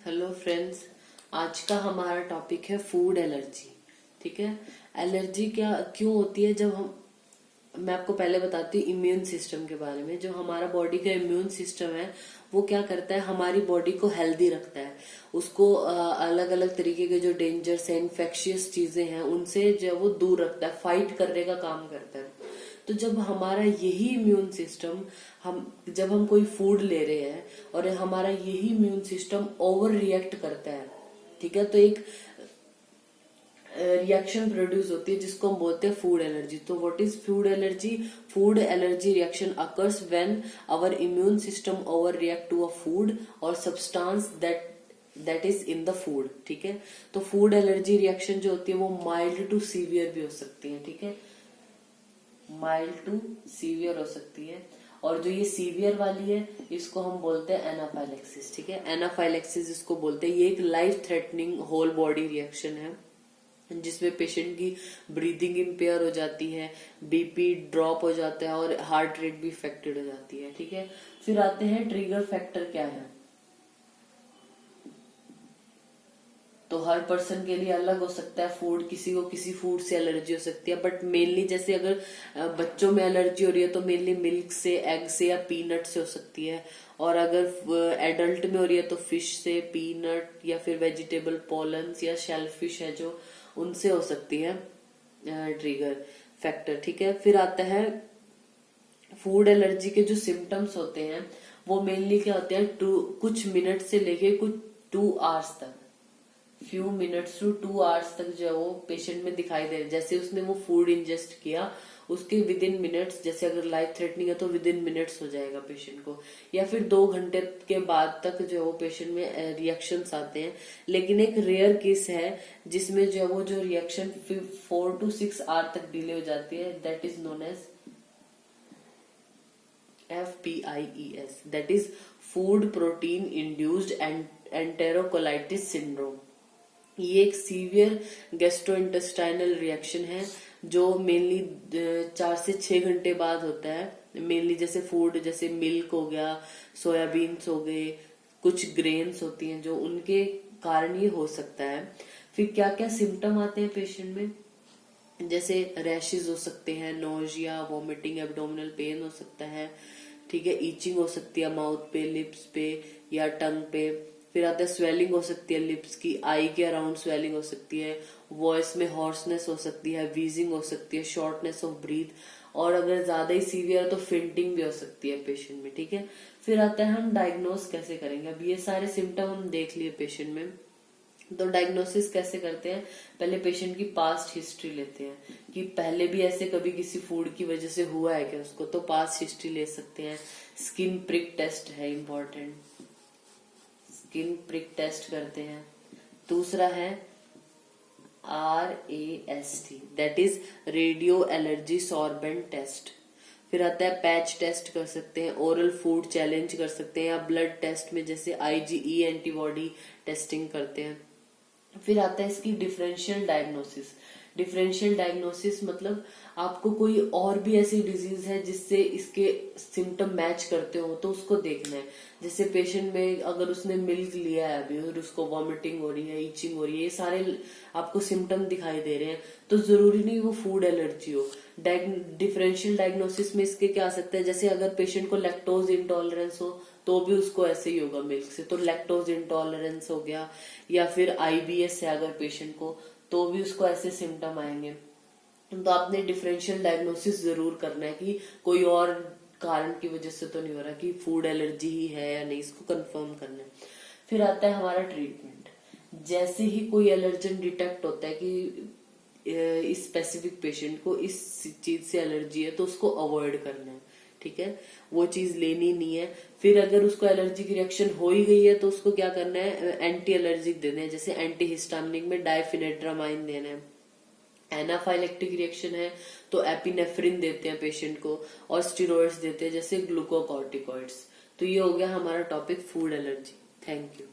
Hello friends, आज का हमारा टॉपिक है फूड एलर्जी। ठीक है, एलर्जी क्यों होती है? मैं आपको पहले बताती हूँ इम्यून सिस्टम के बारे में। जो हमारा बॉडी का इम्यून सिस्टम है वो क्या करता है, हमारी बॉडी को हेल्दी रखता है। उसको अलग अलग तरीके के जो डेंजर्स है, इन्फेक्शियस चीजें हैं, उनसे जो वो दूर रखता है, फाइट करने का काम करता है। तो जब हमारा यही इम्यून सिस्टम जब हम कोई फूड ले रहे हैं और हमारा यही इम्यून सिस्टम ओवर रिएक्ट करता है, ठीक है, तो एक रिएक्शन प्रोड्यूस होती है जिसको हम बोलते हैं फूड एलर्जी। तो what is food allergy? Food allergy reaction occurs when our immune system overreact to a food or substance that is in the food. ठीक है, तो फूड एलर्जी रिएक्शन जो होती है वो माइल्ड टू सीवियर भी हो सकती है। ठीक है, माइल्ड टू सीवियर हो सकती है। और जो ये सीवियर वाली है इसको हम बोलते हैं एनाफाइलेक्सिस। ठीक है, एनाफाइलेक्सिस इसको बोलते हैं। ये एक life threatening whole body reaction है जिसमें पेशेंट की ब्रीदिंग इम्पेयर हो जाती है, बीपी ड्रॉप हो जाता है और हार्ट रेट भी इफेक्टेड हो जाती है। ठीक है, फिर आते हैं ट्रिगर फैक्टर क्या है। तो हर पर्सन के लिए अलग हो सकता है फूड, किसी को किसी फूड से एलर्जी हो सकती है, बट मेनली जैसे अगर बच्चों में एलर्जी हो रही है तो मेनली मिल्क से, एग से या पीनट से हो सकती है। और अगर एडल्ट में हो रही है तो फिश से, पीनट या फिर वेजिटेबल पोलन्स या शेलफिश है जो, उनसे हो सकती है ट्रिगर फैक्टर। ठीक है, फिर आता है फूड एलर्जी के जो सिम्टम्स होते हैं वो मेनली क्या होते हैं, कुछ मिनट से लेके कुछ 2 आवर्स तक, फ्यू मिनट्स टू 2 आवर्स तक जो है वो पेशेंट में दिखाई दे रहे। जैसे उसने वो फूड इंजेस्ट किया उसके विद इन मिनट्स, जैसे अगर लाइफ थ्रेटनिंग है तो विद इन मिनट्स हो जाएगा पेशेंट को, या फिर 2 घंटे के बाद तक जो है वो पेशेंट में रिएक्शंस आते हैं। लेकिन एक रेयर केस है जिसमें जो है वो जो रिएक्शन 4 to 6 आवर तक डिले हो जाती है, that is known as FPIES, that is food protein induced enterocolitis syndrome. ये एक सीवियर गैस्ट्रोइंटेस्टाइनल रिएक्शन है जो मेनली 4 से 6 घंटे बाद होता है। मेनली जैसे फूड, जैसे मिल्क हो गया, सोयाबीन्स हो गए, कुछ ग्रेन्स होती हैं जो, उनके कारण ये हो सकता है। फिर क्या क्या सिम्टम आते हैं पेशेंट में, जैसे रैशेज हो सकते हैं, नोजिया, वॉमिटिंग, एब्डोमिनल पेन हो सकता है। ठीक है, ईचिंग हो सकती है माउथ पे, लिप्स पे या टंग पे। फिर आता है स्वेलिंग हो सकती है लिप्स की, आई के अराउंड स्वेलिंग हो सकती है, वॉइस में हॉर्सनेस हो सकती है, वीजिंग हो सकती है, शॉर्टनेस ऑफ ब्रीथ, और अगर ज्यादा ही सीवियर है तो फेंटिंग भी हो सकती है पेशेंट में। ठीक है, फिर आता है हम डायग्नोस कैसे करेंगे। अब ये सारे सिम्टम हम देख लिए पेशेंट में, तो डायग्नोसिस कैसे करते हैं? पहले पेशेंट की पास्ट हिस्ट्री लेते हैं कि पहले भी ऐसे कभी किसी फूड की वजह से हुआ है क्या उसको, तो पास्ट हिस्ट्री ले सकते हैं। स्किन प्रिक टेस्ट है इम्पोर्टेंट, स्किन प्रिक टेस्ट करते हैं। दूसरा है RAST, that is radio allergy sorbent test. फिर आता है पैच टेस्ट कर सकते हैं, ओरल फूड चैलेंज कर सकते हैं, या ब्लड टेस्ट में जैसे IgE एंटीबॉडी टेस्टिंग करते हैं। फिर आता है इसकी डिफरेंशियल डायग्नोसिस। डिफरेंशियल डायग्नोसिस मतलब आपको कोई और भी ऐसी डिजीज है जिससे इसके सिम्टम मैच करते हो तो उसको देखना है। जैसे पेशेंट में अगर उसने मिल्क लिया है अभी और उसको वॉमिटिंग हो रही है, ईचिंग हो रही है, ये सारे आपको सिम्टम दिखाई दे रहे हैं, तो जरूरी नहीं वो फूड एलर्जी हो। डिफरेंशियल डायग्नोसिस में इसके क्या आ सकता है, जैसे अगर पेशेंट को लैक्टोज इंटॉलरेंस हो तो भी उसको ऐसे ही होगा मिल्क से, तो लैक्टोज इंटॉलरेंस हो गया। या फिर IBS है अगर पेशेंट को तो भी उसको ऐसे सिम्टम आएंगे। तो आपने डिफरेंशियल डायग्नोसिस जरूर करना है कि कोई और कारण की वजह से तो नहीं हो रहा, कि फूड एलर्जी ही है या नहीं, इसको कंफर्म करना है। फिर आता है हमारा ट्रीटमेंट। जैसे ही कोई एलर्जन डिटेक्ट होता है कि इस स्पेसिफिक पेशेंट को इस चीज से एलर्जी है तो उसको अवॉइड करना है। ठीक है, वो चीज लेनी नहीं है। फिर अगर उसको एलर्जी की रिएक्शन हो ही गई है तो उसको क्या करना है, एंटी एलर्जिक देने हैं, जैसे एंटी हिस्टामिनिक में डाइफिनेड्रामाइन देना है। एनाफाइलेक्टिक रिएक्शन है तो एपिनेफ्रिन देते हैं पेशेंट को, और स्टेरॉइड्स देते हैं जैसे ग्लूकोकॉर्टिकॉइड्स। तो ये हो गया हमारा topic food allergy. Thank you.